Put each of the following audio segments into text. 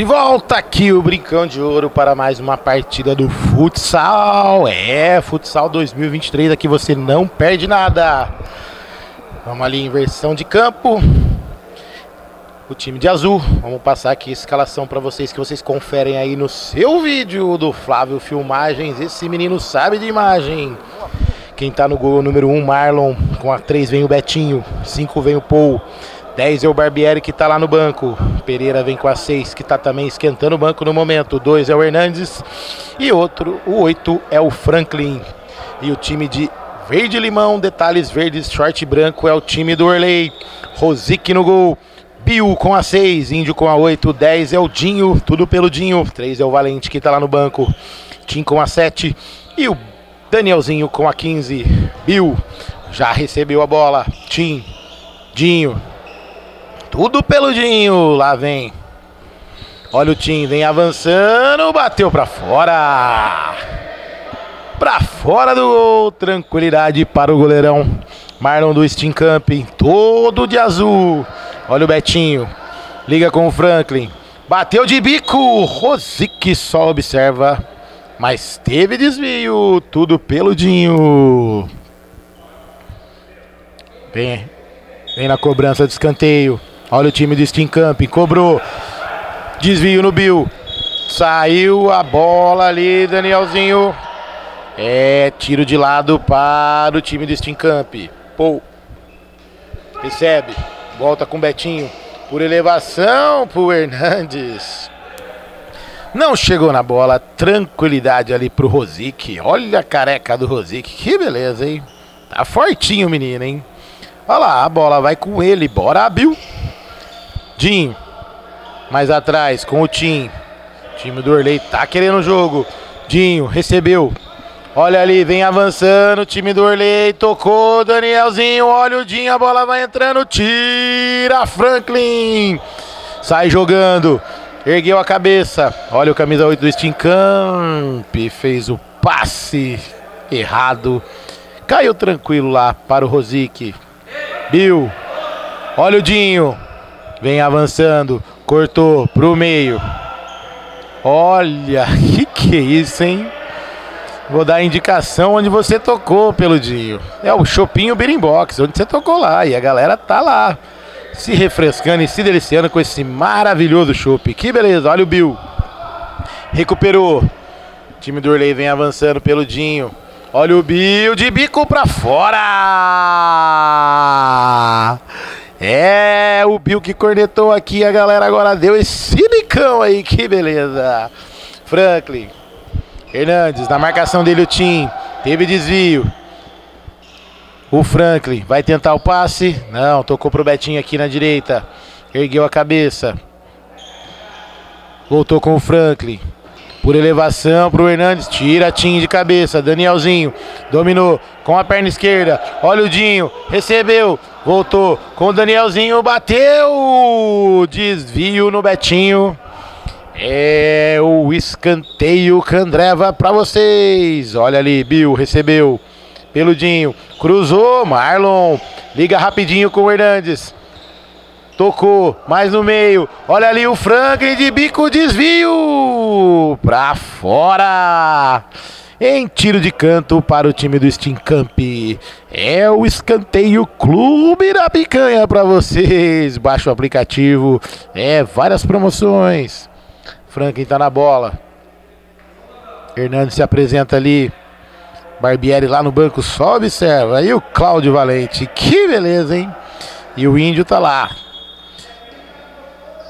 De volta aqui o Brincão de Ouro para mais uma partida do futsal. Futsal 2023, aqui você não perde nada. Vamos ali, inversão de campo. O time de azul. Vamos passar aqui a escalação para vocês, que vocês conferem aí no seu vídeo do Flávio Filmagens. Esse menino sabe de imagem. Quem tá no gol número 1, Marlon. Com a 3 vem o Betinho. 5 vem o Paul. 10 é o Barbieri, que tá lá no banco. Pereira vem com a 6, que tá também esquentando o banco no momento. 2 é o Hernandes. E o 8 é o Franklin. E o time de verde limão, detalhes verdes, short branco, é o time do Orley. Rosic no gol. Bill com a 6, Índio com a 8, 10 é o Dinho, tudo pelo Dinho. 3 é o Valente, que tá lá no banco. Tim com a 7 e o Danielzinho com a 15. Bill já recebeu a bola. Tim, Dinho. Tudo pelo Dinho, lá vem. Olha o Tim, vem avançando, bateu pra fora. Pra fora do gol, tranquilidade para o goleirão. Marlon do Steam Camping, todo de azul. Olha o Betinho, liga com o Franklin. Bateu de bico, Rosic só observa. Mas teve desvio, tudo pelo Dinho. Vem na cobrança de escanteio. Olha o time do Steam Camping, cobrou. Desvio no Bill. Saiu a bola ali, Danielzinho. Tiro de lado para o time do Steam Camping. Pô. Recebe. Volta com o Betinho. Por elevação pro Hernandes. Não chegou na bola. Tranquilidade ali pro Rosic. Olha a careca do Rosic. Que beleza, hein? Tá fortinho o menino, hein? Olha lá, a bola vai com ele. Bora, Bill. Dinho, mais atrás com o Tim. O time do Orley tá querendo o jogo. Dinho recebeu. Olha ali, vem avançando. O time do Orley tocou. Danielzinho, olha o Dinho. A bola vai entrando. Tira Franklin. Sai jogando. Ergueu a cabeça. Olha o camisa 8 do Steam Camp. Fez o passe errado. Caiu tranquilo lá para o Rosic. Bill. Olha o Dinho. Vem avançando, cortou pro meio. Olha, que é isso, hein? Vou dar a indicação onde você tocou, peludinho. É o Chopinho Beeringbox, onde você tocou lá. E a galera tá lá, se refrescando e se deliciando com esse maravilhoso chopp. Que beleza, olha o Bill. Recuperou. O time do Orley vem avançando, peludinho. Olha o Bill de bico pra fora. O Bill que cornetou aqui, a galera agora deu esse bicão aí, que beleza. Franklin, Hernandes, na marcação dele o Tim, teve desvio. O Franklin vai tentar o passe, não, tocou pro Betinho aqui na direita. Ergueu a cabeça. Voltou com o Franklin. Por elevação pro Hernandes, tira Tim de cabeça, Danielzinho, dominou com a perna esquerda, olha o Dinho, recebeu, voltou com o Danielzinho, bateu, desvio no Betinho, o escanteio Candreva pra vocês, olha ali, Bill, recebeu, pelo Dinho, cruzou, Marlon, liga rapidinho com o Hernandes. Tocou, mais no meio. Olha ali o Franklin de bico, desvio. Pra fora. Em tiro de canto para o time do Steam Camp. É o escanteio Clube da Picanha para vocês. Baixa o aplicativo. Várias promoções. Franklin tá na bola. Hernandes se apresenta ali. Barbieri lá no banco, só observa. Aí o Cláudio Valente. Que beleza, hein? E o Índio tá lá.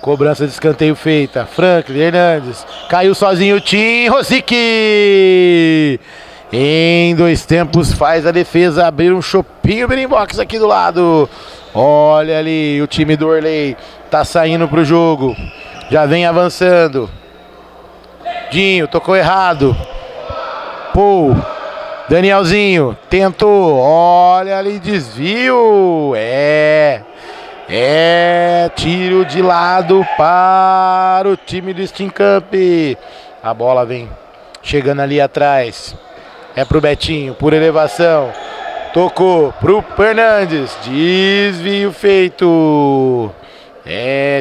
Cobrança de escanteio feita. Franklin, Hernandes. Caiu sozinho o Tim. Rosic. Em 2 tempos faz a defesa abrir um Chopinho Beeringbox aqui do lado. Olha ali o time do Orley. Tá saindo pro jogo. Já vem avançando. Dinho tocou errado. Paul. Danielzinho tentou. Olha ali, desvio. Tiro de lado para o time do Steam Camp. A bola vem chegando ali atrás. É pro Betinho, por elevação. Tocou pro Hernandes. Desvio feito.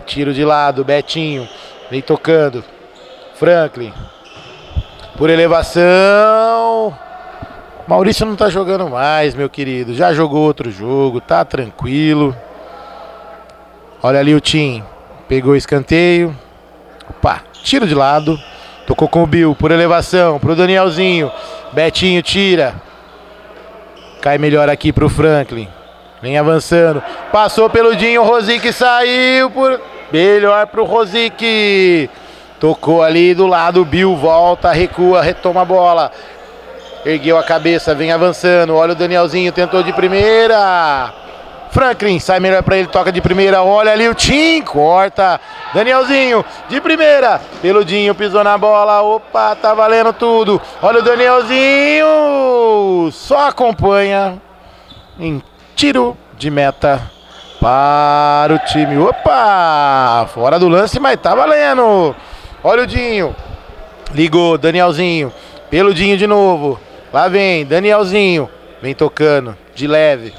Tiro de lado, Betinho. Vem tocando. Franklin. Por elevação. Maurício não tá jogando mais, meu querido. Já jogou outro jogo, tá tranquilo. Olha ali o Tim. Pegou o escanteio. Opa, tiro de lado. Tocou com o Bill, por elevação, pro Danielzinho. Betinho tira. Cai melhor aqui pro Franklin. Vem avançando. Passou pelo Dinho, o Rosick saiu por... Melhor pro Rosick. Tocou ali do lado, Bill volta, recua, retoma a bola. Ergueu a cabeça, vem avançando. Olha o Danielzinho, tentou de primeira. Franklin, sai melhor pra ele, toca de primeira. Olha ali o Tim, corta. Danielzinho, de primeira. Peludinho, pisou na bola. Opa, tá valendo tudo. Olha o Danielzinho. Só acompanha. Em tiro de meta para o time. Opa, fora do lance, mas tá valendo. Olha o Dinho. Ligou, Danielzinho. Peludinho de novo. Lá vem, Danielzinho. Vem tocando, de leve.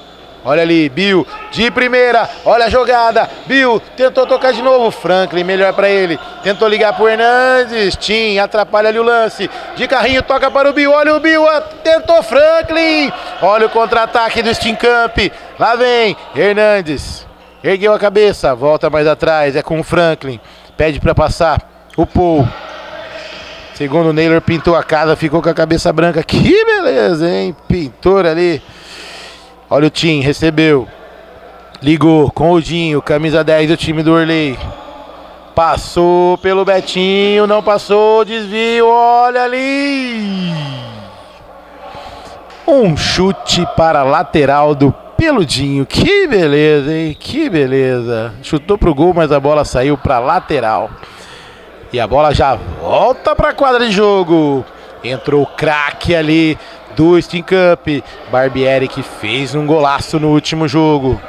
Olha ali, Bill, de primeira. Olha a jogada. Bill tentou tocar de novo. Franklin, melhor pra ele. Tentou ligar pro Hernandes. Tim, atrapalha ali o lance. De carrinho, toca para o Bill. Olha o Bill, tentou Franklin. Olha o contra-ataque do Steenkamp. Lá vem, Hernandes. Ergueu a cabeça, volta mais atrás. É com o Franklin. Pede pra passar o Paul. Segundo o Naylor, pintou a casa, ficou com a cabeça branca. Que beleza, hein? Pintor ali. Olha o Tim, recebeu. Ligou com o Dinho, camisa 10 do time do Orley. Passou pelo Betinho, não passou, desvio, olha ali. Um chute para a lateral do Peludinho. Que beleza, hein? Que beleza. Chutou pro gol, mas a bola saiu para lateral. E a bola já volta para a quadra de jogo. Entrou o craque ali do Steenkamp. Barbieri, que fez um golaço no último jogo.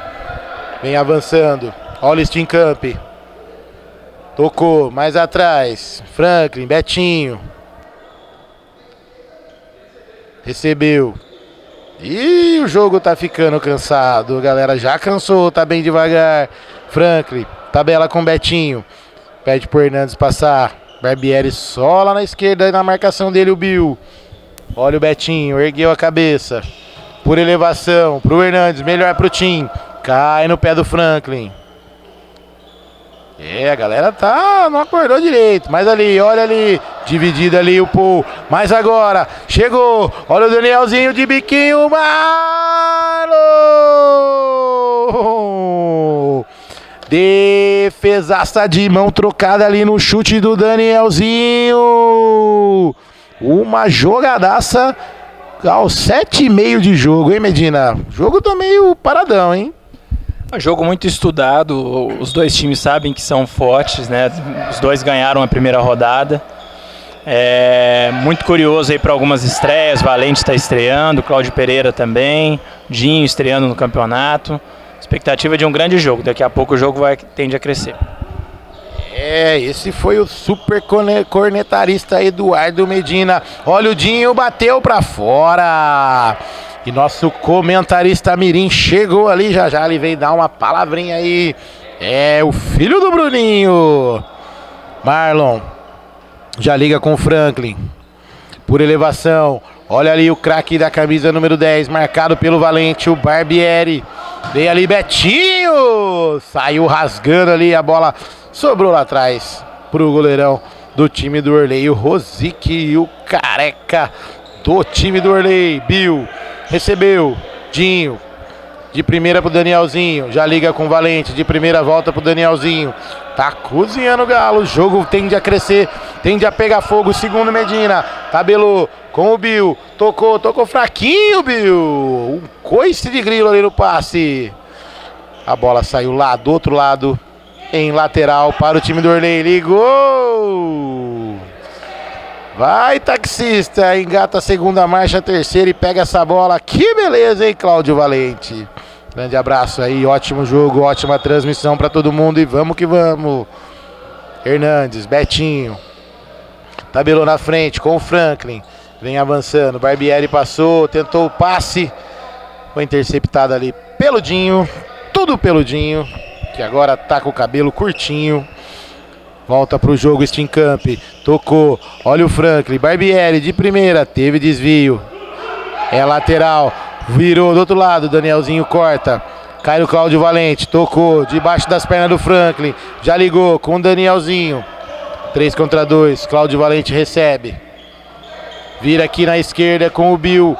Vem avançando. Olha o Steenkamp. Tocou mais atrás. Franklin, Betinho. Recebeu. E o jogo tá ficando cansado. A galera já cansou, tá bem devagar. Franklin, tabela com Betinho. Pede pro Hernandes passar. Barbieri só lá na esquerda, na marcação dele o Bill. Olha o Betinho, ergueu a cabeça. Por elevação, pro Hernandes, melhor pro Tim. Cai no pé do Franklin. A galera não acordou direito. Mas ali, olha ali. Dividido ali o Paul. Mas agora, chegou. Olha o Danielzinho de biquinho. Marlon! Defesaça de mão trocada ali no chute do Danielzinho. Uma jogadaça aos 7,5 de jogo, hein, Medina? O jogo tá meio paradão, hein? Um jogo muito estudado, os dois times sabem que são fortes, né? Os dois ganharam a primeira rodada. Muito curioso aí para algumas estreias, Valente está estreando, Cláudio Pereira também, Dinho estreando no campeonato. Expectativa de um grande jogo, daqui a pouco o jogo tende a crescer. Esse foi o super cornetarista Eduardo Medina. Olha o Dinho, bateu para fora. E nosso comentarista Mirim chegou ali, já ele veio dar uma palavrinha aí. É o filho do Bruninho. Marlon já liga com o Franklin. Por elevação. Olha ali o craque da camisa número 10, marcado pelo Valente, o Barbieri. Veio ali Betinho. Saiu rasgando ali, a bola sobrou lá atrás pro goleirão do time do Orley. O Rosick e o careca do time do Orley. Bill recebeu, Dinho, de primeira pro Danielzinho, já liga com o Valente, de primeira volta pro Danielzinho, tá cozinhando o Galo, o jogo tende a crescer, tende a pegar fogo, segundo Medina, tabelou com o Bill, tocou fraquinho, Bill, um coice de grilo ali no passe, a bola saiu lá do outro lado, em lateral para o time do Orley, ligou! Vai, taxista, engata a segunda marcha, a terceira e pega essa bola. Que beleza, hein, Cláudio Valente. Grande abraço aí, ótimo jogo, ótima transmissão para todo mundo e vamos que vamos. Hernandes, Betinho. Tabelou na frente com o Franklin. Vem avançando, Barbieri passou, tentou o passe. Foi interceptado ali peludinho, tudo peludinho, que agora tá com o cabelo curtinho. Volta pro jogo Steenkamp. Tocou. Olha o Franklin. Barbieri de primeira. Teve desvio. É lateral. Virou do outro lado. Danielzinho corta. Cai o Cláudio Valente. Tocou. Debaixo das pernas do Franklin. Já ligou com o Danielzinho. 3 contra 2. Cláudio Valente recebe. Vira aqui na esquerda com o Bill.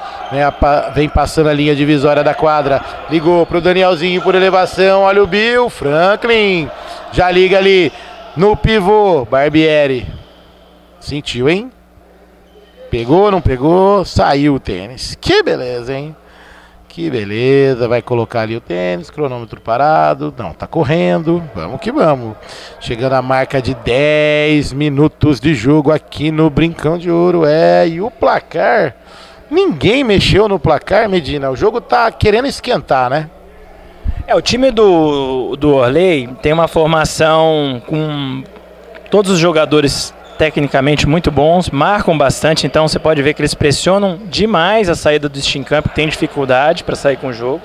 Vem passando a linha divisória da quadra. Ligou pro Danielzinho por elevação. Olha o Bill. Franklin. Já liga ali no pivô. Barbieri. Sentiu, hein? Pegou, não pegou? Saiu o tênis. Que beleza, hein? Que beleza. Vai colocar ali o tênis. Cronômetro parado. Não, tá correndo. Vamos que vamos. Chegando a marca de 10 minutos de jogo aqui no Brincão de Ouro. E o placar... Ninguém mexeu no placar, Medina. O jogo tá querendo esquentar, né? O time do Orley tem uma formação com todos os jogadores tecnicamente muito bons, marcam bastante, então você pode ver que eles pressionam demais a saída do Steenkamp, que tem dificuldade para sair com o jogo.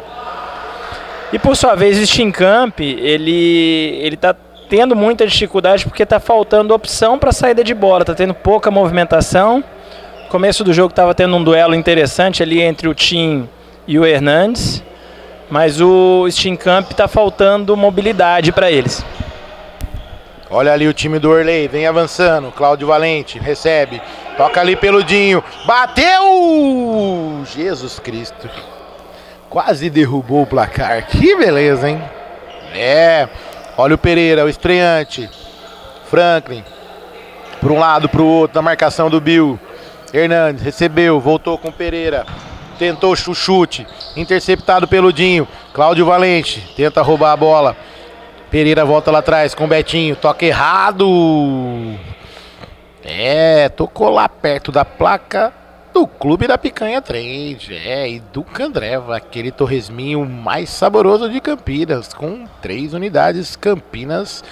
E por sua vez o Steenkamp, ele tá tendo muita dificuldade porque tá faltando opção para saída de bola, tá tendo pouca movimentação. No começo do jogo estava tendo um duelo interessante ali entre o Tim e o Hernandes, mas o Steenkamp está faltando mobilidade para eles. Olha ali o time do Orley, vem avançando, Cláudio Valente recebe, toca ali pelo Dinho, bateu! Jesus Cristo, quase derrubou o placar, que beleza, hein? Olha o Pereira, o estreante, Franklin, para um lado, para o outro, na marcação do Bill. Hernandes recebeu, voltou com o Pereira, tentou o chute, interceptado pelo Dinho. Cláudio Valente tenta roubar a bola. Pereira volta lá atrás com o Betinho, toca errado. Tocou lá perto da placa do Clube da Picanha Trade. E do Candreva, aquele torresminho mais saboroso de Campinas, com 3 unidades Campinas,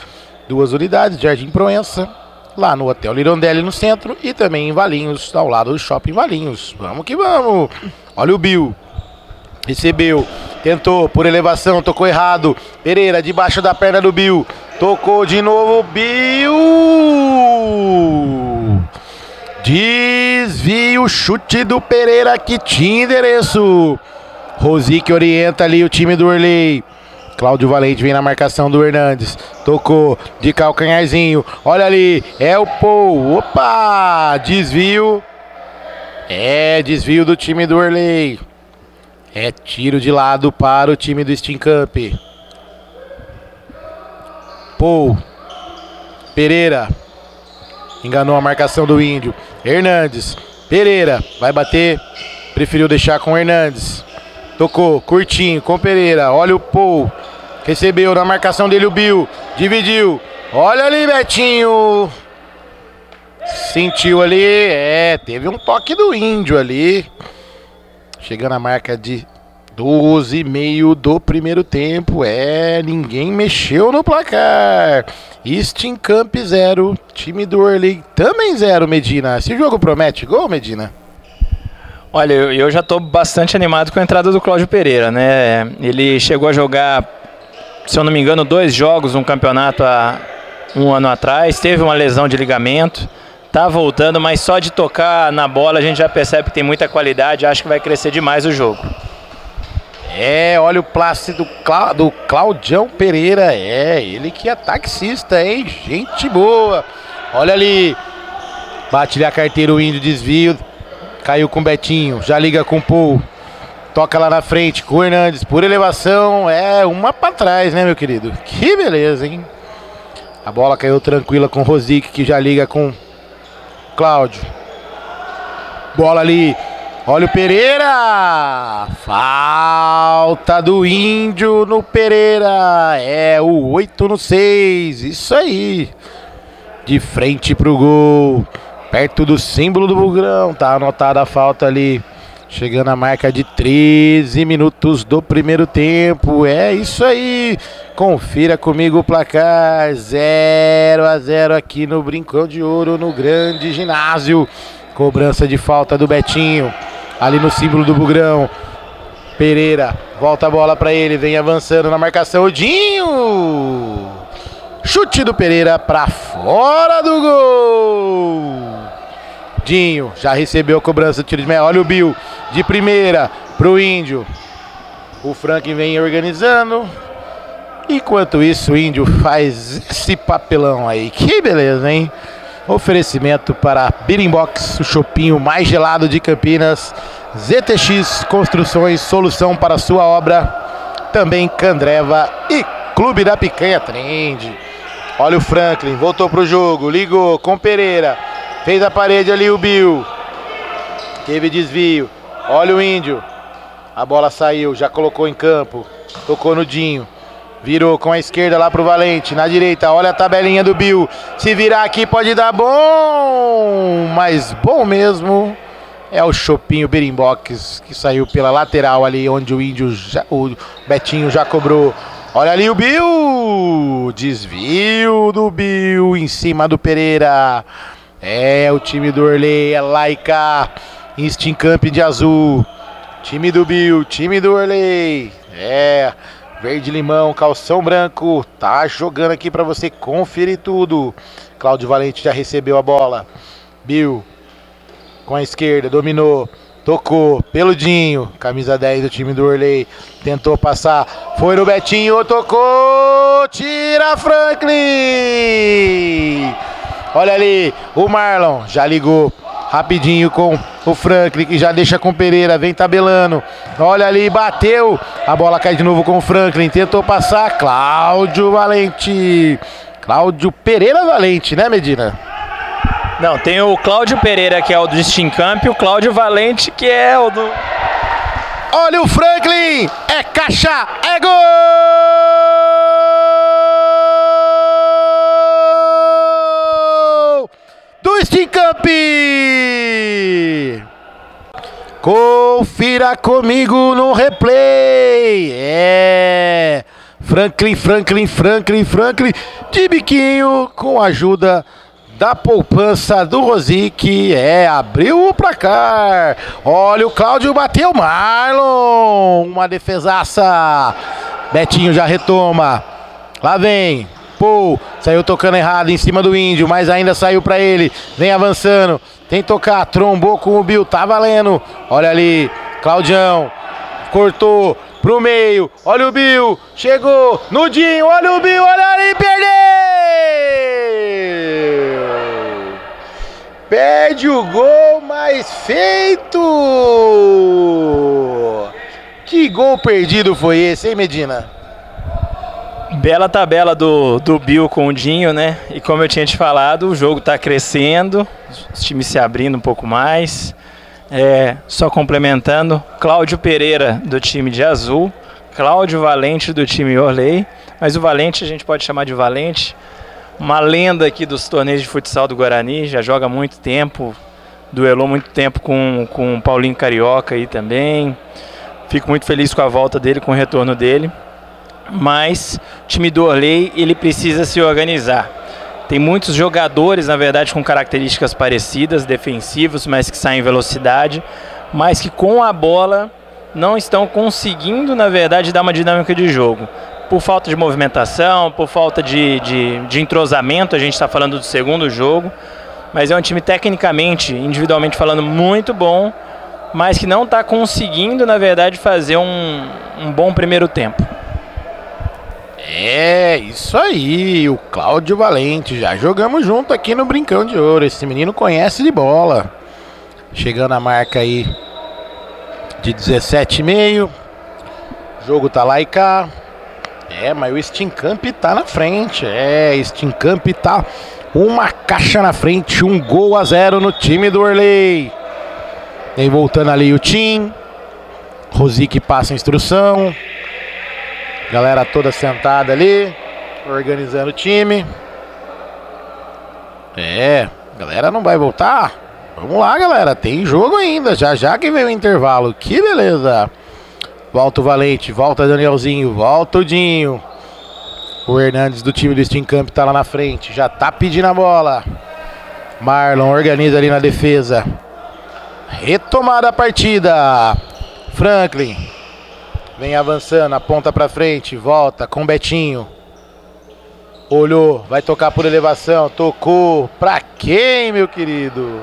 2 unidades Jardim Proença, lá no Hotel Lirondelli no centro e também em Valinhos, ao lado do Shopping Valinhos. Vamos que vamos. Olha o Bill. Recebeu. Tentou por elevação, tocou errado. Pereira debaixo da perna do Bill. Tocou de novo. Bill. Desvio, chute do Pereira que tinha endereço. Rosique orienta ali o time do Orley. Cláudio Valente vem na marcação do Hernandes. Tocou de calcanharzinho. Olha ali. É o Paul. Opa! Desvio. Desvio do time do Orley. Tiro de lado para o time do Steenkamp. Paul. Pereira. Enganou a marcação do Índio. Hernandes. Pereira. Vai bater. Preferiu deixar com o Hernandes. Tocou, curtinho, com Pereira. Olha o Paul. Recebeu na marcação dele o Bill. Dividiu. Olha ali, Betinho. Sentiu ali. Teve um toque do Índio ali. Chegando a marca de 12,5 do primeiro tempo. Ninguém mexeu no placar. Steenkamp 0. Time do Orley também 0, Medina. Esse jogo promete gol, Medina? Olha, eu já estou bastante animado com a entrada do Cláudio Pereira, né? Ele chegou a jogar, se eu não me engano, 2 jogos no campeonato há um ano atrás. Teve uma lesão de ligamento, tá voltando, mas só de tocar na bola a gente já percebe que tem muita qualidade. Acho que vai crescer demais o jogo. Olha o passe do Claudião Pereira. Ele que é taxista, hein? Gente boa. Olha ali. Bate-lhe a carteira o Índio, desvio. Caiu com o Betinho, já liga com o Paul. Toca lá na frente com o Hernandes, por elevação. Uma pra trás, né, meu querido? Que beleza, hein? A bola caiu tranquila com o Rosique, que já liga com o Cláudio. Bola ali. Olha o Pereira. Falta do Índio no Pereira. O 8 no 6. Isso aí. De frente pro gol. Perto do símbolo do Bugrão, tá anotada a falta ali. Chegando a marca de 13 minutos do primeiro tempo. Isso aí. Confira comigo o placar. 0-0 aqui no Brincão de Ouro, no grande ginásio. Cobrança de falta do Betinho. Ali no símbolo do Bugrão. Pereira, volta a bola pra ele. Vem avançando na marcação. O Dinho. Chute do Pereira para fora do gol. Dinho já recebeu a cobrança do tiro de meia. Olha o Bill de primeira pro Índio. O Franklin vem organizando. Enquanto isso, o Índio faz esse papelão aí. Que beleza, hein? Oferecimento para Beating Box, o chopinho mais gelado de Campinas. ZTX Construções, solução para sua obra. Também Candreva e Clube da Picanha Trend. Olha o Franklin, voltou pro jogo, ligou com Pereira. Fez a parede ali o Bill. Teve desvio. Olha o Índio. A bola saiu, já colocou em campo. Tocou no Dinho. Virou com a esquerda lá pro Valente. Na direita, olha a tabelinha do Bill. Se virar aqui pode dar bom. Mas bom mesmo é o chopinho Beating Box, que saiu pela lateral ali, onde o Índio, o Betinho já cobrou. Olha ali o Bill. Desvio do Bill em cima do Pereira. É o time do Orley, é Laika. Instinct Camp de azul. Time do Bill, time do Orley. É... Verde limão, calção branco, tá jogando aqui pra você conferir tudo. Cláudio Valente já recebeu a bola. Bill com a esquerda, dominou, tocou pelo Dinho, camisa 10 do time do Orley. Tentou passar, foi no Betinho, tocou, tira Franklin. Olha ali, o Marlon já ligou rapidinho com o Franklin, que já deixa com o Pereira, vem tabelando. Olha ali, bateu. A bola cai de novo com o Franklin, tentou passar. Cláudio Valente. Cláudio Pereira Valente, né, Medina? Não, tem o Cláudio Pereira, que é o do Instinct Camp, e o Cláudio Valente, que é o do... Olha o Franklin, é caixa, é gol! Do Instinct Camp! Confira comigo no replay. É Franklin de biquinho, com a ajuda da poupança do Rosic. Abriu o placar. Olha o Cláudio, bateu Marlon. Uma defesaça. Betinho já retoma. Lá vem Paul, saiu tocando errado em cima do Índio, mas ainda saiu pra ele. Vem avançando, tem que tocar, trombou com o Bill, tá valendo. Olha ali, Claudião, cortou pro meio. Olha o Bill, chegou no Dinho, olha o Bill, olha ali, perdeu! Perde o gol, mas feito! Que gol perdido foi esse, hein, Medina? Bela tabela do Bill com o Dinho, né? E como eu tinha te falado, o jogo tá crescendo, os times se abrindo um pouco mais. Só complementando, Cláudio Pereira do time de azul, Cláudio Valente do time Orley, mas o Valente a gente pode chamar de Valente, uma lenda aqui dos torneios de futsal do Guarani, já joga há muito tempo, duelou muito tempo com o Paulinho Carioca aí também. Fico muito feliz com a volta dele, com o retorno dele. Mas o time do Orley, ele precisa se organizar. Tem muitos jogadores, na verdade, com características parecidas, defensivos, mas que saem em velocidade, mas que com a bola não estão conseguindo, na verdade, dar uma dinâmica de jogo. Por falta de movimentação, por falta de entrosamento, a gente está falando do segundo jogo, mas é um time tecnicamente, individualmente falando, muito bom, mas que não está conseguindo, na verdade, fazer um bom primeiro tempo. É, isso aí, o Cláudio Valente, já jogamos junto aqui no Brincão de Ouro, esse menino conhece de bola. Chegando a marca aí de 17,5, o jogo tá lá e cá. Mas o Instinct Camp tá na frente, Instinct Camp tá uma caixa na frente, 1-0 no time do Orley. Vem voltando ali o Tim, Rosic passa a instrução. Galera toda sentada ali, organizando o time. Galera não vai voltar? Vamos lá, galera, tem jogo ainda, já que vem o intervalo. Que beleza. Volta o Valente, volta o Danielzinho, volta o Dinho. O Hernandes do time do Instinct Camp tá lá na frente, já tá pedindo a bola. Marlon organiza ali na defesa. Retomada a partida. Franklin vem avançando, aponta pra frente, volta com Betinho. Olhou, vai tocar por elevação, tocou. Pra quem, meu querido?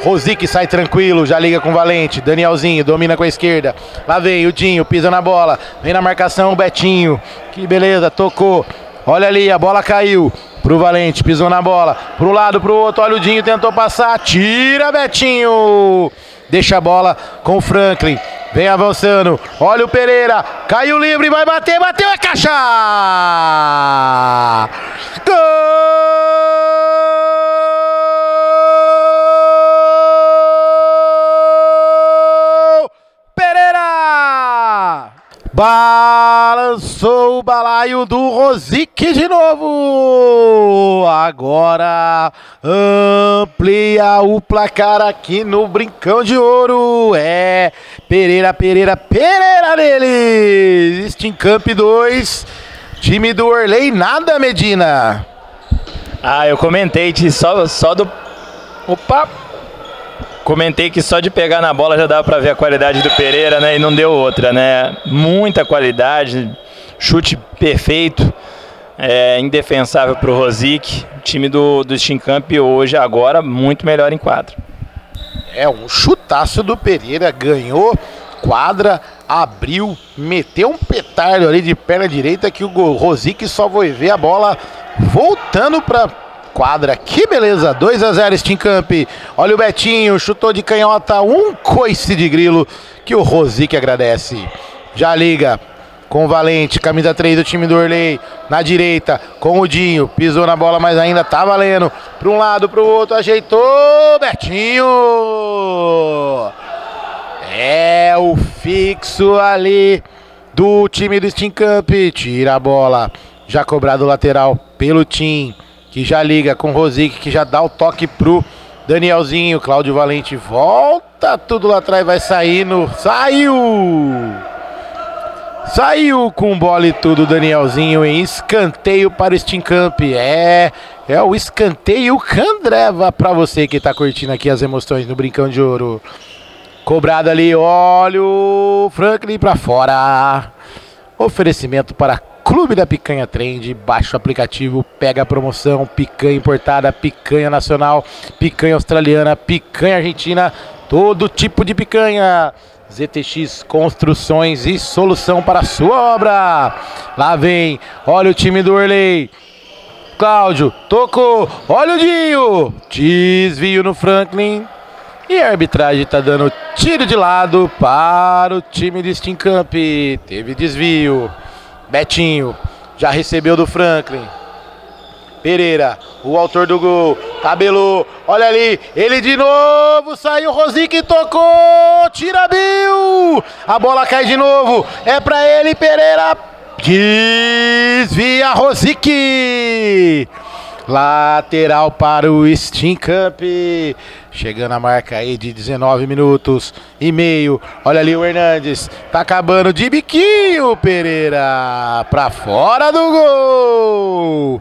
Rosick sai tranquilo, já liga com o Valente. Danielzinho domina com a esquerda. Lá vem o Dinho, pisa na bola. Vem na marcação o Betinho. Que beleza, tocou. Olha ali, a bola caiu pro Valente, pisou na bola. Pro lado, pro outro, olha o Dinho, tentou passar. Tira, Betinho. Deixa a bola com o Franklin. Vem avançando. Olha o Pereira. Caiu livre, vai bater, bateu, é caixa! Gol! Pereira! Balançou o balaio do Rosick de novo. Agora amplia o placar aqui no Brincão de Ouro. É Pereira neles. Steamcamp 2, time do Orley nada, Medina. Eu comentei que só do... Opa! Comentei que só de pegar na bola já dava para ver a qualidade do Pereira, né? E não deu outra, né? Muita qualidade, chute perfeito, indefensável para o Rosick. O time do Steamcamp hoje, agora, muito melhor em quadra. É um chutaço do Pereira, ganhou quadra, abriu, meteu um petardo ali de perna direita que o Rosick só foi ver a bola voltando para quadra. Que beleza, 2-0 Steamcamp. Olha o Betinho, chutou de canhota, um coice de grilo que o Rosick agradece. Já liga com o Valente, camisa 3 do time do Orley, na direita com o Dinho, pisou na bola, mas ainda tá valendo. Para um lado, para o outro, ajeitou, Betinho. É o fixo ali do time do Steamcamp. Tira a bola, já cobrado lateral pelo Tim, que já liga com o Rosick, que já dá o toque pro Danielzinho. Cláudio Valente volta tudo lá atrás, vai saindo. Saiu com bola e tudo, Danielzinho, em escanteio para o Steamcamp. É o escanteio Candreva para você que tá curtindo aqui as emoções no Brincão de Ouro. Cobrado ali, olha o Franklin para fora. Oferecimento para Clube da Picanha Trend. Baixa o aplicativo, pega a promoção. Picanha importada, picanha nacional, picanha australiana, picanha argentina, todo tipo de picanha. ZTX Construções e solução para a sua obra. Lá vem, olha o time do Orley. Cláudio, tocou, olha o Dinho. Desvio no Franklin. E a arbitragem está dando tiro de lado para o time de Steamcamp. Teve desvio. Betinho já recebeu do Franklin. Pereira, o autor do gol, tabelou, olha ali, ele de novo, saiu, Rosick tocou, tira Bill, a bola cai de novo, é pra ele, Pereira, desvia Rosick. Lateral para o Steamcamp. Chegando a marca aí de 19 minutos e meio. Olha ali o Hernandes. Tá acabando de biquinho, Pereira. Pra fora do gol.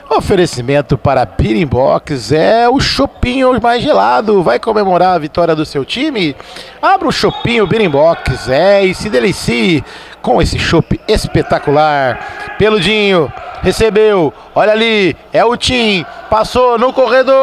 Oferecimento para Pirimbox. É o chopinho mais gelado. Vai comemorar a vitória do seu time? Abra o chopinho Pirimbox. E se delicie com esse chopp espetacular. Peludinho. Recebeu, olha ali, é o Tim, passou no corredor,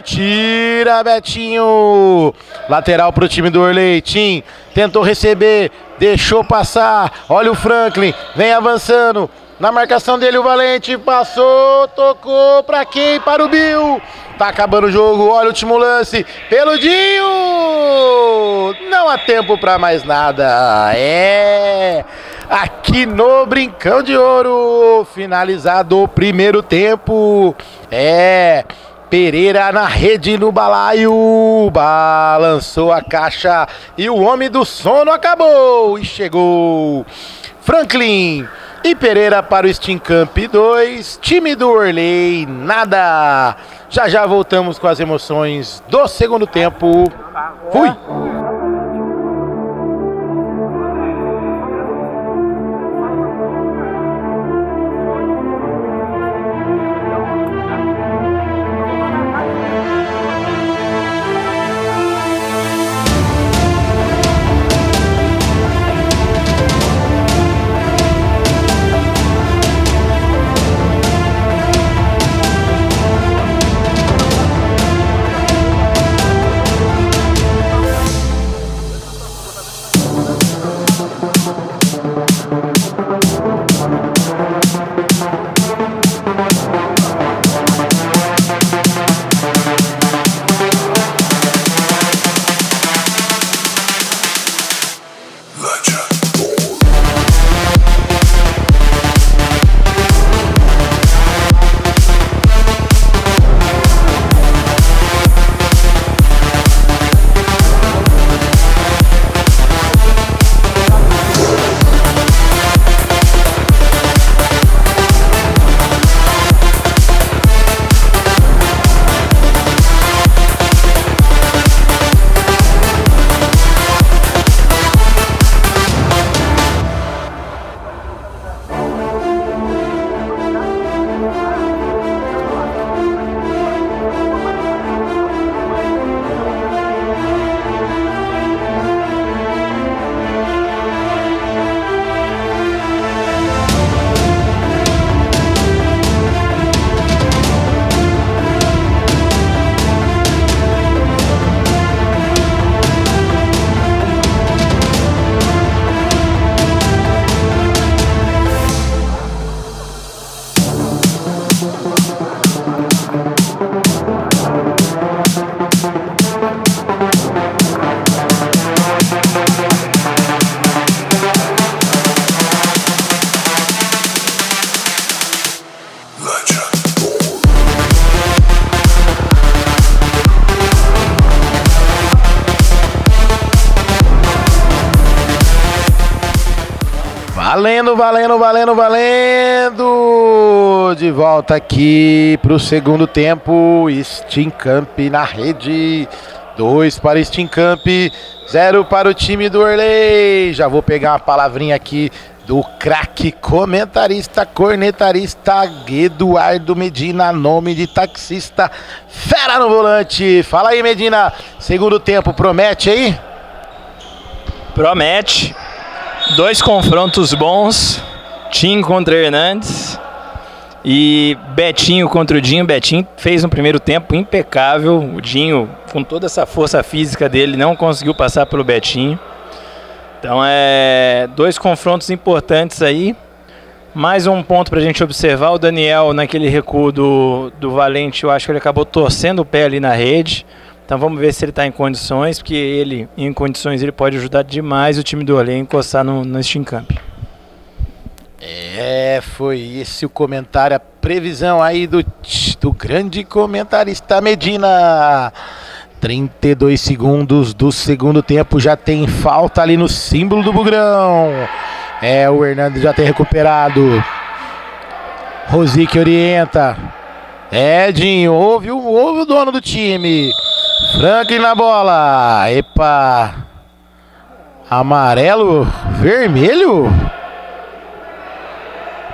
tira Betinho, lateral para o time do Orley. Tim tentou receber, deixou passar, olha o Franklin, vem avançando, na marcação dele o Valente, passou, tocou para quem? Para o Bill, tá acabando o jogo, olha o último lance, Peludinho, não há tempo para mais nada, aqui no Brincão de Ouro, finalizado o primeiro tempo, Pereira na rede no balaio, balançou a caixa e o homem do sono acabou e chegou Franklin e Pereira para o Steamcamp 2, time do Orley nada. Já voltamos com as emoções do segundo tempo. Fui! Valendo, valendo, valendo, valendo! De volta aqui para o segundo tempo. Steamcamp na rede. 2 para Steamcamp, 0 para o time do Orley. Já vou pegar uma palavrinha aqui do craque comentarista, cornetarista Eduardo Medina, nome de taxista, fera no volante. Fala aí, Medina, segundo tempo promete aí? Promete. 2 confrontos bons, Tim contra Hernandes e Betinho contra o Dinho. Betinho fez um primeiro tempo impecável, o Dinho, com toda essa força física dele, não conseguiu passar pelo Betinho. Então 2 confrontos importantes aí. Mais um ponto para a gente observar, o Daniel naquele recuo do Valente, eu acho que ele acabou torcendo o pé ali na rede. Então vamos ver se ele está em condições, porque ele, em condições, ele pode ajudar demais o time do Orley a encostar no Steamcamp. Foi esse o comentário, a previsão aí do grande comentarista Medina. 32 segundos do segundo tempo, já tem falta ali no símbolo do Bugrão. O Hernandes já tem recuperado. Rosique orienta. Edinho, ouve o dono do time. Franklin na bola. Epa. Amarelo, vermelho.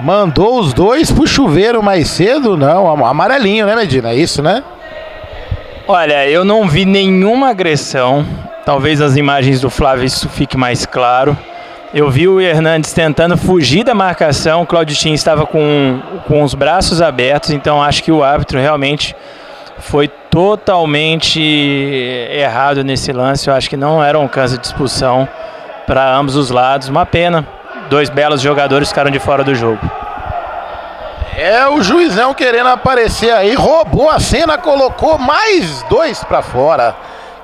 Mandou os dois pro chuveiro mais cedo? Não, amarelinho, né, Medina? É isso, né? Olha, eu não vi nenhuma agressão. Talvez nas imagens do Flávio isso fique mais claro. Eu vi o Hernandes tentando fugir da marcação. O Claudio Tim estava com os braços abertos. Então acho que o árbitro realmente foi totalmente errado nesse lance. Eu acho que não era um caso de expulsão para ambos os lados. Uma pena. 2 belos jogadores ficaram de fora do jogo. O juizão querendo aparecer aí, roubou a cena, colocou mais 2 para fora.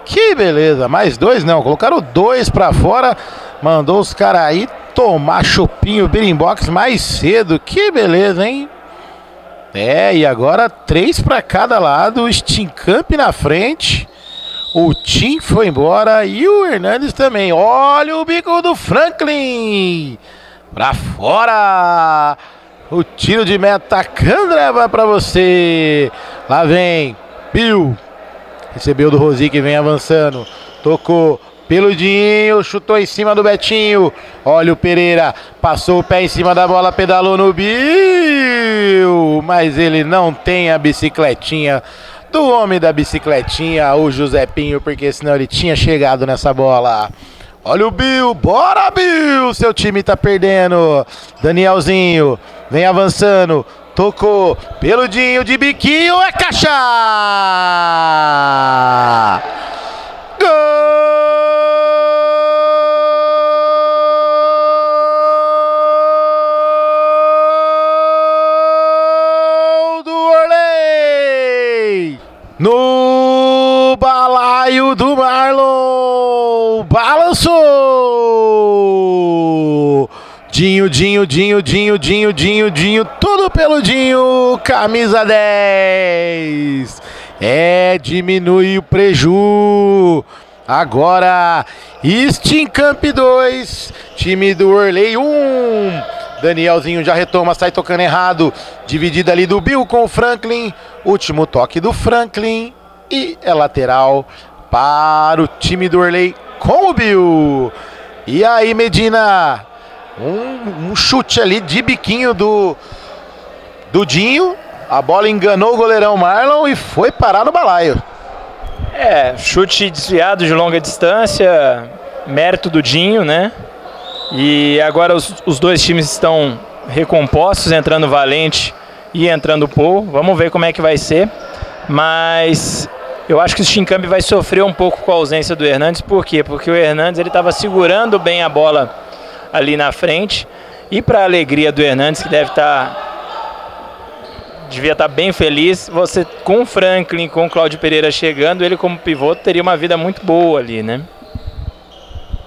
Que beleza, mais 2 não, colocaram 2 para fora, mandou os caras aí tomar chopinho, beeringbox mais cedo. Que beleza, hein? E agora 3 para cada lado, Steamcamp na frente. O Tim foi embora e o Hernandes também. Olha o bico do Franklin pra fora. O tiro de meta Candreva pra você. Lá vem Bill. Recebeu do Rosique, vem avançando. Tocou pelo Dinho, chutou em cima do Betinho. Olha o Pereira, passou o pé em cima da bola, pedalou no Bill. Mas ele não tem a bicicletinha do homem da bicicletinha, o Josepinho, porque senão ele tinha chegado nessa bola. Olha o Bill, bora Bill, seu time tá perdendo. Danielzinho, vem avançando, tocou pelo Dinho de biquinho, é caixa! Gol do Orley! No balaio do Marlon, balançou! Dinho, tudo pelo Dinho, camisa 10. Diminui o preju. Agora, Steamcamp 2, time do Orley 1. Danielzinho já retoma, sai tocando errado. Dividida ali do Bill com o Franklin. Último toque do Franklin. E é lateral para o time do Orley com o Bill. E aí, Medina? Um chute ali de biquinho do Dinho. A bola enganou o goleirão Marlon e foi parar no balaio. Chute desviado de longa distância. Mérito do Dinho, né? E agora os dois times estão recompostos, entrando o Valente e entrando o Paul. Vamos ver como é que vai ser. Mas eu acho que o Steamcamp vai sofrer um pouco com a ausência do Hernandes. Por quê? Porque o Hernandes estava segurando bem a bola ali na frente. E para a alegria do Hernandes, que devia estar bem feliz, você com o Franklin, com o Cláudio Pereira chegando, ele como pivô teria uma vida muito boa ali, né?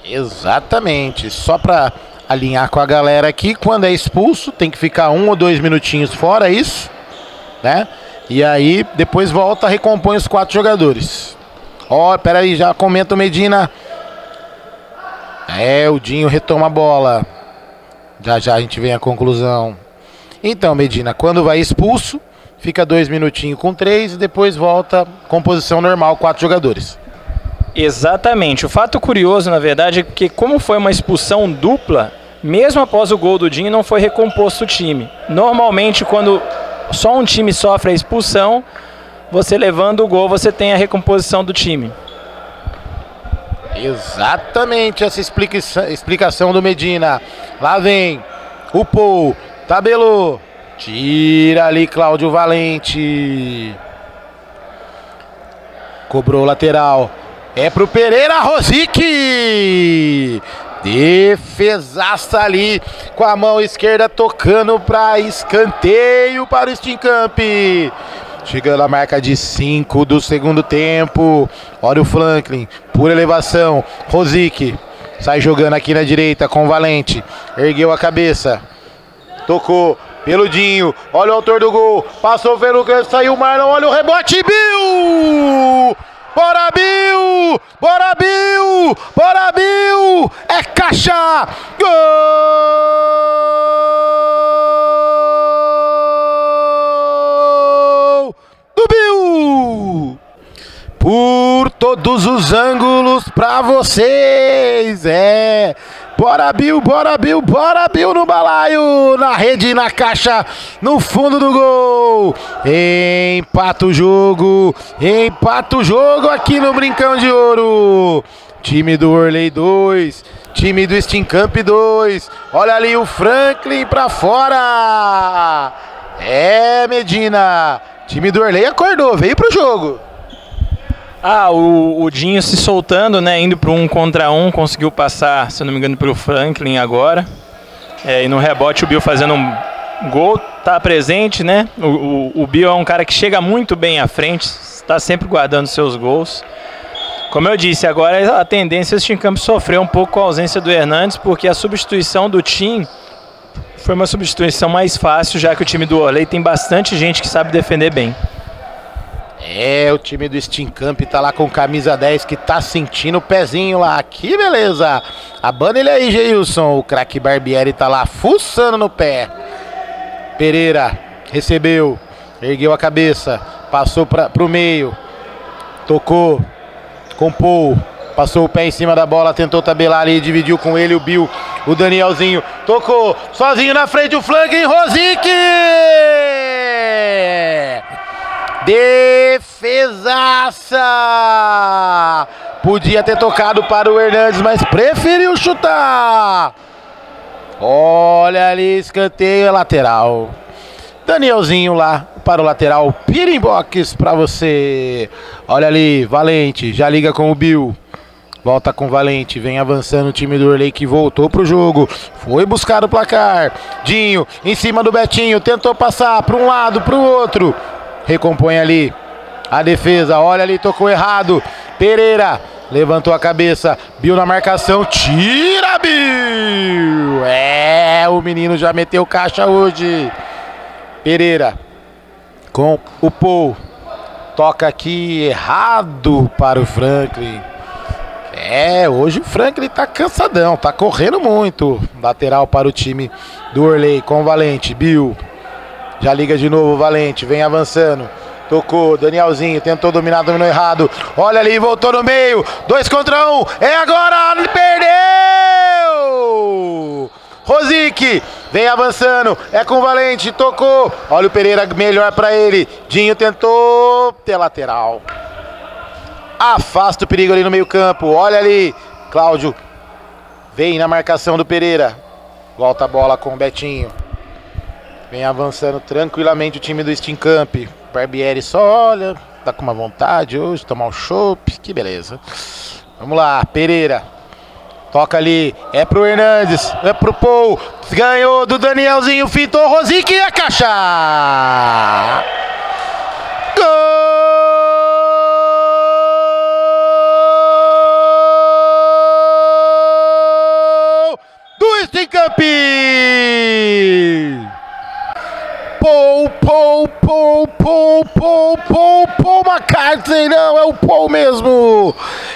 Exatamente. Só para alinhar com a galera aqui, quando é expulso, tem que ficar 1 ou 2 minutinhos fora, isso, né? E aí, depois volta, recompõe os 4 jogadores. Peraí, já comenta o Medina. O Dinho retoma a bola. Já já a gente vem à conclusão. Então, Medina, quando vai expulso, fica 2 minutinhos com 3 e depois volta com posição normal, 4 jogadores. Exatamente. O fato curioso, na verdade, é que como foi uma expulsão dupla, mesmo após o gol do Dinho, não foi recomposto o time. Normalmente, quando só um time sofre a expulsão, você levando o gol, você tem a recomposição do time. Exatamente essa explicação do Medina. Lá vem o Paul, tabelou, tira ali Cláudio Valente. Cobrou o lateral. É pro Pereira, Rosic! Defesaça ali com a mão esquerda tocando para escanteio para o Steenkamp. Chegando a marca de 5 do segundo tempo. Olha o Franklin, por elevação. Rosic sai jogando aqui na direita com o Valente. Ergueu a cabeça. Tocou pelo Dinho. Olha o autor do gol. Passou pelo canto, saiu o Marlon. Olha o rebote. Bill! Bora, Bill! Bora, Bill! Bora, Bill! É caixa! Gol do Bill! Por todos os ângulos pra vocês! É! Bora, Bill! Bora, Bill! Bora, Bill no balaio! Na rede, na caixa, no fundo do gol! Empata o jogo! Empata o jogo aqui no Brincão de Ouro! Time do Orley 2, time do Steenkamp 2. Olha ali o Franklin pra fora! É, Medina! Time do Orley acordou, veio pro jogo! O Dinho se soltando, né, indo para um contra um, conseguiu passar, se não me engano, pelo Franklin agora. E no rebote o Bill fazendo um gol, tá presente, né? O Bill é um cara que chega muito bem à frente, está sempre guardando seus gols. Como eu disse, agora a tendência é o Steenkamp sofrer um pouco com a ausência do Hernandes, porque a substituição do Tim foi uma substituição mais fácil, já que o time do Orley tem bastante gente que sabe defender bem. É, o time do Steenkamp tá lá com camisa 10 que tá sentindo o pezinho lá. Que beleza! Abana ele aí, Geilson. O craque Barbieri tá lá fuçando no pé. Pereira recebeu, ergueu a cabeça, passou pro meio, tocou com o Paul, passou o pé em cima da bola, tentou tabelar ali, dividiu com ele o Bill, o Danielzinho, tocou sozinho na frente o flanking, Rosic! Defesaça! Podia ter tocado para o Hernandes, mas preferiu chutar. Olha ali, escanteio lateral. Danielzinho lá para o lateral, Pirimbox para você. Olha ali, Valente, já liga com o Bill. Volta com o Valente, vem avançando o time do Orley que voltou pro jogo. Foi buscar o placar. Dinho em cima do Betinho, tentou passar para um lado, para o outro. Recompõe ali a defesa, olha ali, tocou errado. Pereira levantou a cabeça, Bill na marcação, tira Bill! É, o menino já meteu caixa hoje. Pereira com o Paul, toca aqui errado para o Franklin. É, hoje o Franklin tá cansadão, tá correndo muito. Lateral para o time do Orley com o Valente, Bill. Já liga de novo o Valente, vem avançando. Tocou, Danielzinho, tentou dominar, dominou errado. Olha ali, voltou no meio. 2 contra 1. É agora, perdeu! Rosic, vem avançando. É com o Valente, tocou. Olha o Pereira, melhor pra ele. Dinho tentou ter lateral. Afasta o perigo ali no meio campo. Olha ali, Cláudio. Vem na marcação do Pereira. Volta a bola com o Betinho. Vem avançando tranquilamente o time do Steenkamp. Barbieri só olha, tá com uma vontade hoje, tomar um chopp, que beleza. Vamos lá, Pereira. Toca ali, é pro Hernandes, é pro Paul. Ganhou do Danielzinho, fintou Rosic e a caixa. Gol do Steenkamp. Paul McCartney, não, é o Paul mesmo.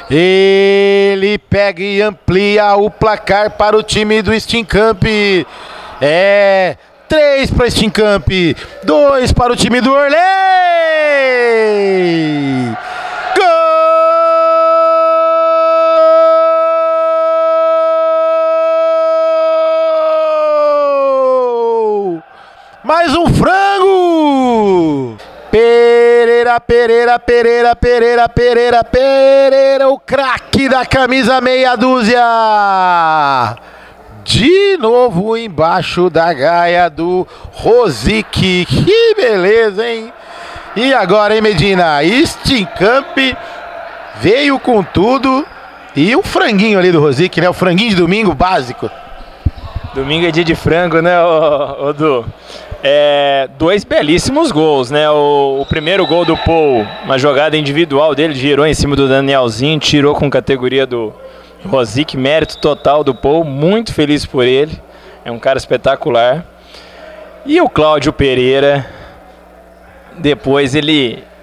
Ele pega e amplia o placar para o time do Steenkamp. É 3 para Steamcamp, 2 para o time do Orley. Gol! Mais um frango! Pereira, o craque da camisa meia dúzia. De novo embaixo da gaia do Rosic. Que beleza, hein? E agora, hein, Medina? Steamcamp veio com tudo. E um franguinho ali do Rosic, né? O franguinho de domingo básico. Domingo é dia de frango, né, Du? 2 belíssimos gols, né? O primeiro gol do Paul, uma jogada individual dele, girou em cima do Danielzinho, tirou com categoria do Rosic, mérito total do Paul, muito feliz por ele, é um cara espetacular. E o Cláudio Pereira, depois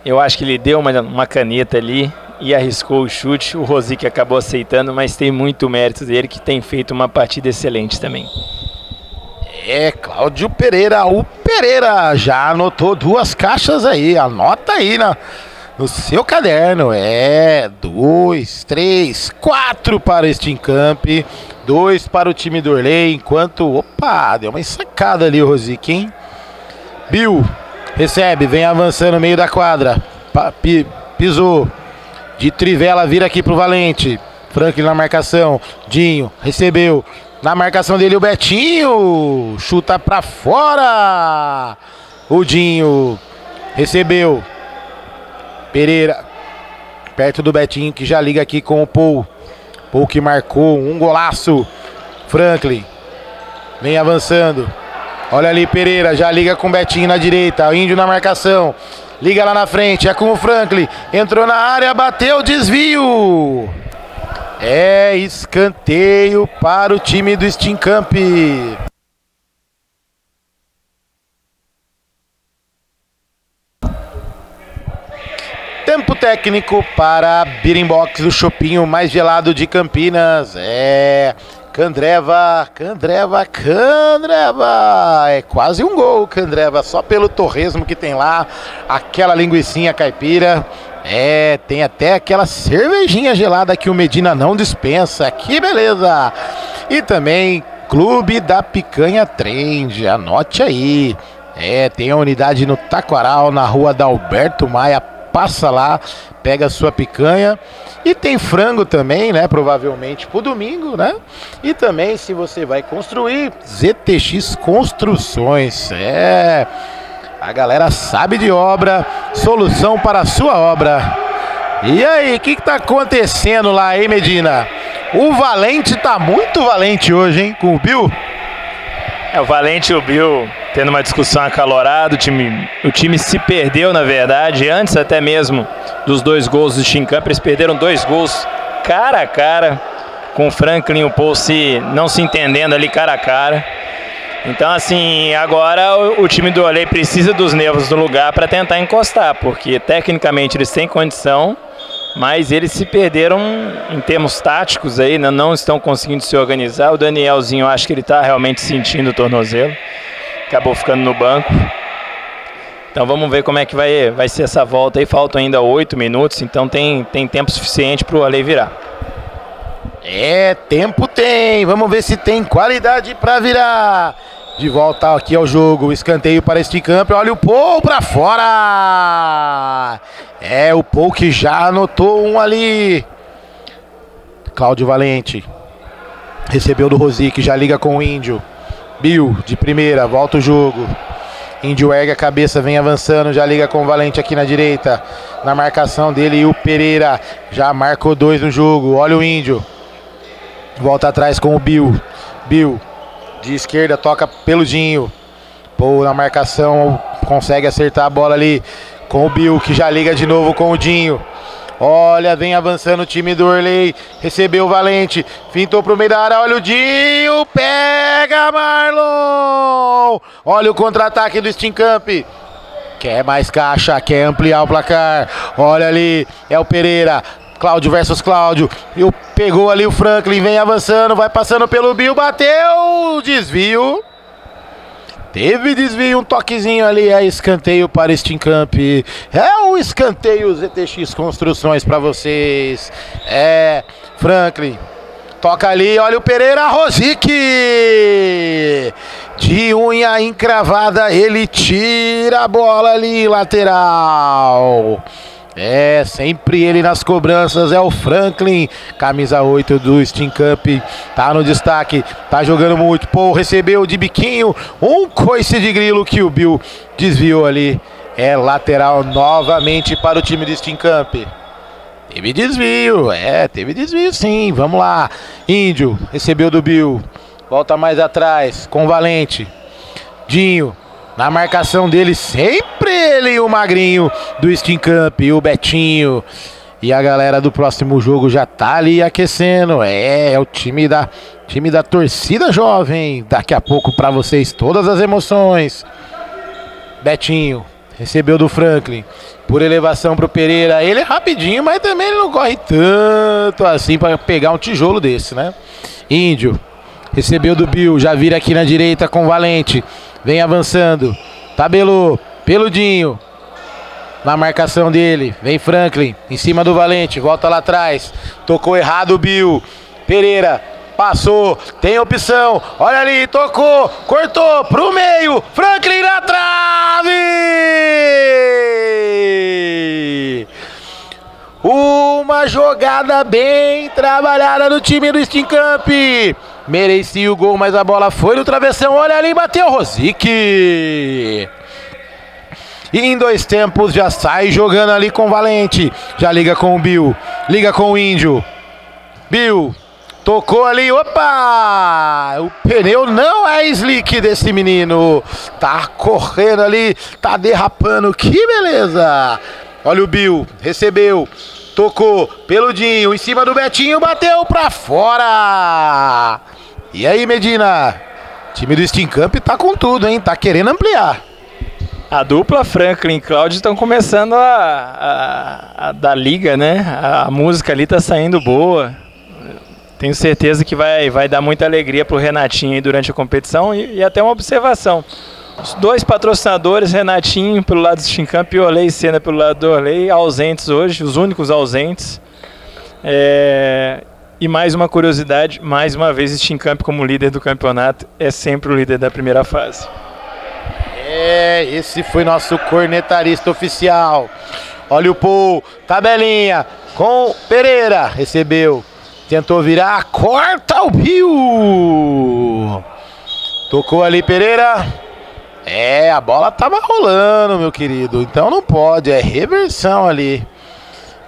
eu acho que ele deu uma caneta ali e arriscou o chute, o Rosic acabou aceitando, mas tem muito mérito dele, que tem feito uma partida excelente também. Cláudio Pereira, o Pereira já anotou 2 caixas aí, anota aí no seu caderno. 2, 3, 4 para o Steamcamp, 2 para o time do Orley, enquanto, opa, deu uma ensacada ali o Rosic, hein? Bill recebe, vem avançando no meio da quadra, pisou, de trivela vira aqui pro Valente, Franklin na marcação, Dinho recebeu, na marcação dele o Betinho, chuta pra fora, o Dinho recebeu, Pereira, perto do Betinho que já liga aqui com o Paul que marcou um golaço, Franklin, vem avançando, olha ali Pereira, já liga com o Betinho na direita, o Índio na marcação, liga lá na frente, é com o Franklin, entrou na área, bateu, desvio. Escanteio para o time do Steamcamp. Tempo técnico para Beating Box, o chopinho mais gelado de Campinas. Candreva. É quase um gol, Candreva, só pelo torresmo que tem lá, aquela linguicinha caipira. Tem até aquela cervejinha gelada que o Medina não dispensa. Que beleza! E também Clube da Picanha Trend, anote aí. Tem a unidade no Taquaral, na rua da Alberto Maia. Passa lá, pega a sua picanha. E tem frango também, né? Provavelmente pro domingo, né? E também, se você vai construir, ZTX Construções. A galera sabe de obra, solução para a sua obra. E aí, o que tá acontecendo lá, hein, Medina? O Valente tá muito valente hoje, hein, com o Bill? O Valente e o Bill tendo uma discussão acalorada, o time se perdeu, na verdade, antes até mesmo dos 2 gols do Steamcamp, eles perderam 2 gols cara a cara, com o Franklin e o Paul não se entendendo ali cara a cara. Então, assim, agora o time do Orley precisa dos nervos no lugar para tentar encostar, porque tecnicamente eles têm condição, mas eles se perderam em termos táticos aí, não estão conseguindo se organizar. O Danielzinho, eu acho que ele está realmente sentindo o tornozelo, acabou ficando no banco. Então vamos ver como é que vai ser essa volta aí, faltam ainda 8 minutos, então tem tempo suficiente para o Orley virar. Tempo tem, vamos ver se tem qualidade para virar. De volta aqui ao jogo, escanteio para Steamcamp, olha o Paul para fora. O Paul que já anotou um ali. Cláudio Valente recebeu do Rosic, já liga com o Índio. Bill de primeira, volta o jogo. Índio ergue a cabeça, vem avançando, já liga com o Valente aqui na direita. Na marcação dele e o Pereira já marcou 2 no jogo, olha o Índio. Volta atrás com o Bill. Bill de esquerda toca pelo Dinho. Paul na marcação, consegue acertar a bola ali com o Bill, que já liga de novo com o Dinho. Olha, vem avançando o time do Orley. Recebeu o Valente, fintou pro meio da área, olha o Dinho, pega Marlon. Olha o contra-ataque do Steamcamp. Quer mais caixa, quer ampliar o placar. Olha ali, é o Pereira. Cláudio versus Cláudio, pegou ali o Franklin, vem avançando, vai passando pelo Bill, bateu, desvio. Teve desvio, um toquezinho ali, é escanteio para Steamcamp. É o escanteio ZTX Construções para vocês. É, Franklin. Toca ali, olha o Pereira, Rosic. De unha encravada, ele tira a bola ali, lateral. É, sempre ele nas cobranças, é o Franklin, camisa 8 do Steamcamp, tá no destaque, tá jogando muito. Pô, recebeu de biquinho, um coice de grilo que o Bill desviou ali. É lateral novamente para o time do Steamcamp. Teve desvio, teve desvio sim, vamos lá. Índio, recebeu do Bill, volta mais atrás, com Valente. Dinho. Na marcação dele, sempre ele e o magrinho do Steamcamp, o Betinho. E a galera do próximo jogo já tá ali aquecendo. É o time da torcida jovem. Daqui a pouco pra vocês todas as emoções. Betinho, recebeu do Franklin. Por elevação pro Pereira. Ele é rapidinho, mas também ele não corre tanto assim pra pegar um tijolo desse, né? Índio, recebeu do Bill, já vira aqui na direita com Valente. Vem avançando, tabelou, peludinho, na marcação dele, vem Franklin, em cima do Valente, volta lá atrás, tocou errado o Bill, Pereira, passou, tem opção, olha ali, tocou, cortou pro meio, Franklin na trave! Uma jogada bem trabalhada do time do Steamcamp. Merecia o gol, mas a bola foi no travessão. Olha ali, bateu Rosic. E em 2 tempos já sai jogando ali com o Valente. Já liga com o Bill, liga com o Índio. Bill, tocou ali, opa! O pneu não é slick desse menino. Tá correndo ali, tá derrapando, que beleza! Olha o Bill, recebeu, tocou, peludinho, em cima do Betinho, bateu pra fora. E aí, Medina? O time do Steamcamp tá com tudo, hein? Tá querendo ampliar. A dupla Franklin e Cláudio estão começando a dar liga, né? A música ali tá saindo boa. Tenho certeza que vai dar muita alegria pro Renatinho aí durante a competição. E até uma observação. Os 2 patrocinadores, Renatinho pelo lado do Steamcamp e Orley Senna pelo lado do Orley, ausentes hoje, os únicos ausentes. E mais uma curiosidade, mais uma vez Steamcamp como líder do campeonato, é sempre o líder da primeira fase. Esse foi nosso cornetarista oficial. Olha o Paul, tabelinha, com Pereira, recebeu, tentou virar, corta o Bill. Tocou ali Pereira. A bola tava rolando, meu querido. Então não pode, é reversão ali.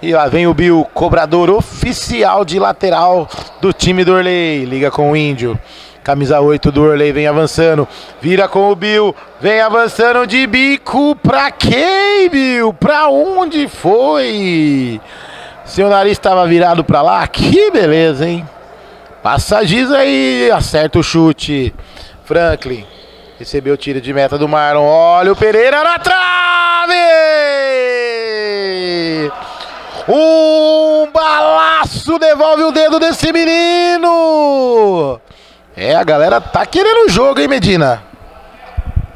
E lá vem o Bill, cobrador oficial de lateral do time do Orley. Liga com o Índio. Camisa 8 do Orley vem avançando. Vira com o Bill. Vem avançando de bico. Pra quem, Bill? Pra onde foi? Seu nariz estava virado pra lá. Que beleza, hein? Passa a giz aí. Acerta o chute. Franklin. Recebeu o tiro de meta do Marlon. Olha o Pereira na trave! Um balaço devolve o dedo desse menino! A galera tá querendo o jogo, hein, Medina?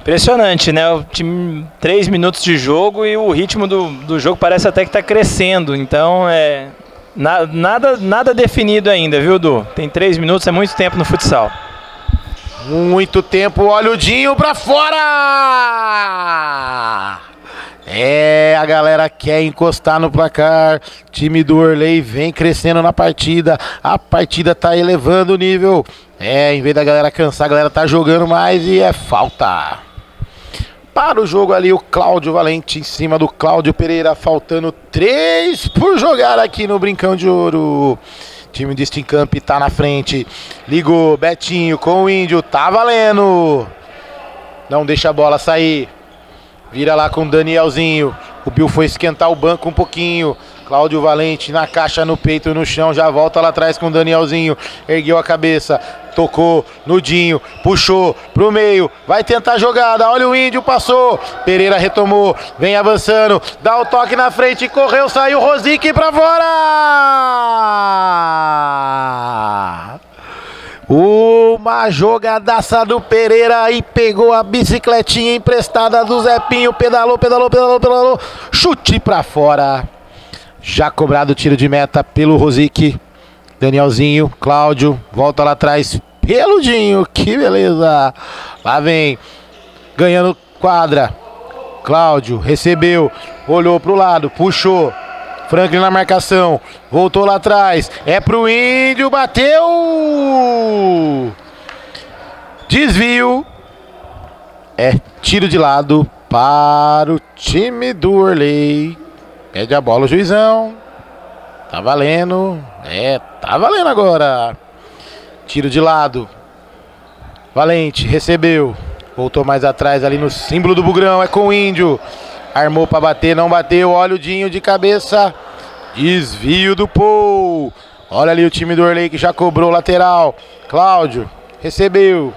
Impressionante, né? O time, 3 minutos de jogo e o ritmo do jogo parece até que tá crescendo. Então, nada definido ainda, viu, Du? Tem 3 minutos, é muito tempo no futsal. Muito tempo, olha o Dinho pra fora! A galera quer encostar no placar. Time do Orley vem crescendo na partida. A partida tá elevando o nível. Em vez da galera cansar, a galera tá jogando mais e é falta. Para o jogo ali, o Cláudio Valente em cima do Cláudio Pereira. Faltando 3 por jogar aqui no Brincão de Ouro. Time do Steamcamp tá na frente. Ligou, Betinho com o Índio. Tá valendo. Não deixa a bola sair. Vira lá com o Danielzinho. O Bill foi esquentar o banco um pouquinho. Cláudio Valente na caixa, no peito, no chão. Já volta lá atrás com o Danielzinho. Ergueu a cabeça. Tocou no Dinho. Puxou pro meio. Vai tentar a jogada. Olha o Índio, passou. Pereira retomou. Vem avançando. Dá o toque na frente. Correu, saiu. Rosic pra fora. Uma uma jogadaça do Pereira e pegou a bicicletinha emprestada do Zepinho, pedalou, chute pra fora. Já cobrado o tiro de meta pelo Rosic. Danielzinho, Cláudio, volta lá atrás, peludinho, que beleza. Lá vem, ganhando quadra. Cláudio, recebeu, olhou pro lado, puxou. Franklin na marcação, voltou lá atrás, é pro Índio, bateu! Desvio, é tiro de lado para o time do Orley. Pede a bola o juizão, tá valendo, tá valendo agora. Tiro de lado, Valente, recebeu, voltou mais atrás ali no símbolo do Bugrão, é com o Índio. Armou pra bater, não bateu, olha o Dinho de cabeça, desvio do Paul. Olha ali o time do Orley que já cobrou lateral. Cláudio, recebeu.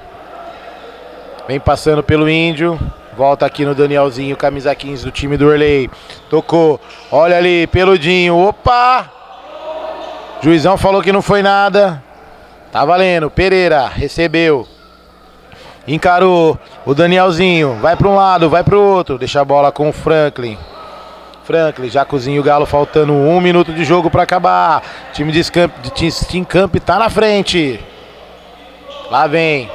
Vem passando pelo Índio, volta aqui no Danielzinho, camisa 15 do time do Orley. Tocou, olha ali, pelo Dinho, opa! Juizão falou que não foi nada. Tá valendo, Pereira, recebeu. Encarou o Danielzinho, vai para um lado, vai para o outro, deixa a bola com o Franklin. Franklin já cozinha o Galo, faltando 1 minuto de jogo para acabar. Time de Steam Camp tá na frente. Lá vem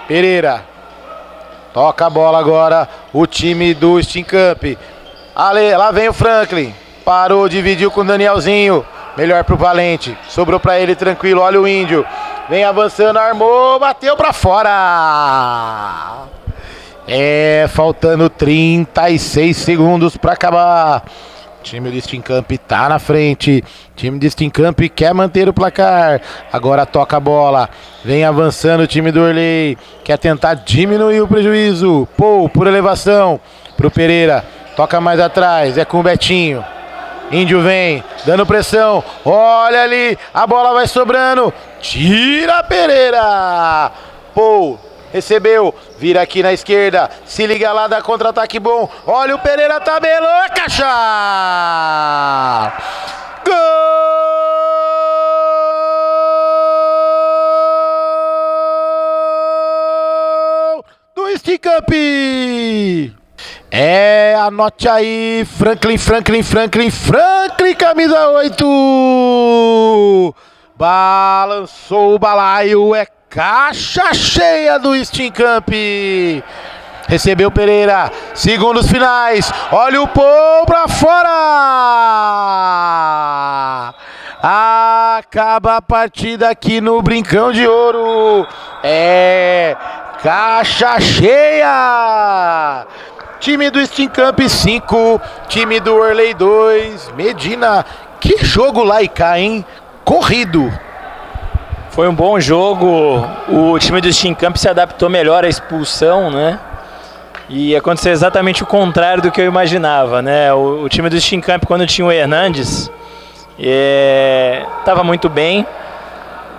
Pereira, toca a bola agora o time do Steam Camp. Lá vem o Franklin, parou, dividiu com o Danielzinho. Melhor pro Valente, sobrou para ele tranquilo, olha o Índio. Vem avançando, armou, bateu pra fora. Faltando 36 segundos pra acabar. O time do Steam Camp tá na frente. O time do Steam Camp quer manter o placar. Agora toca a bola. Vem avançando o time do Orley. Quer tentar diminuir o prejuízo. Paul, por elevação, pro Pereira. Toca mais atrás, é com o Betinho. Índio vem, dando pressão, olha ali, a bola vai sobrando, tira Pereira. Paul, recebeu, vira aqui na esquerda, se liga lá, dá contra-ataque bom, olha o Pereira, tabelou, caixa! Gol do Steam Camp! Anote aí, Franklin, camisa 8. Balançou o balaio, é caixa cheia do Steam Camp. Recebeu Pereira, segundos finais, olha o Paul pra fora. Acaba a partida aqui no Brincão de Ouro. Caixa cheia. Time do Steam Camp 5, time do Orley 2. Medina, que jogo lá e cá, hein? Corrido. Foi um bom jogo. O time do Steam Camp se adaptou melhor à expulsão, né? E aconteceu exatamente o contrário do que eu imaginava, né? O time do Steam Camp, quando tinha o Hernandes, estava muito bem.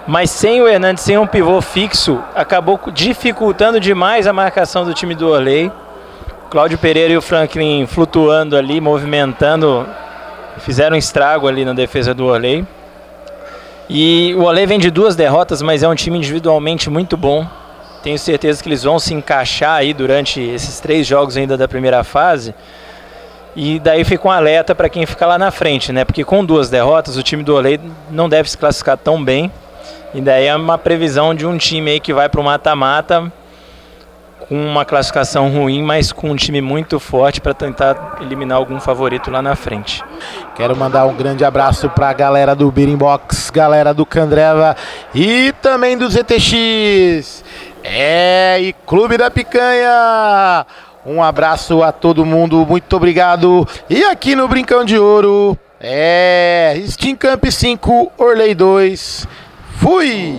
Mas sem o Hernandes, sem um pivô fixo, acabou dificultando demais a marcação do time do Orley. Cláudio Pereira e o Franklin flutuando ali, movimentando, fizeram um estrago ali na defesa do Orley. E o Orley vem de 2 derrotas, mas é um time individualmente muito bom. Tenho certeza que eles vão se encaixar aí durante esses 3 jogos ainda da primeira fase. E daí fica um alerta para quem fica lá na frente, né? Porque com 2 derrotas o time do Orley não deve se classificar tão bem. E daí é uma previsão de um time aí que vai para o mata-mata com uma classificação ruim, mas com um time muito forte para tentar eliminar algum favorito lá na frente. Quero mandar um grande abraço para a galera do Beating Box, galera do Candreva e também do ZTX. E Clube da Picanha. Um abraço a todo mundo, muito obrigado. E aqui no Brincão de Ouro, Steam Camp 5, Orley 2. Fui!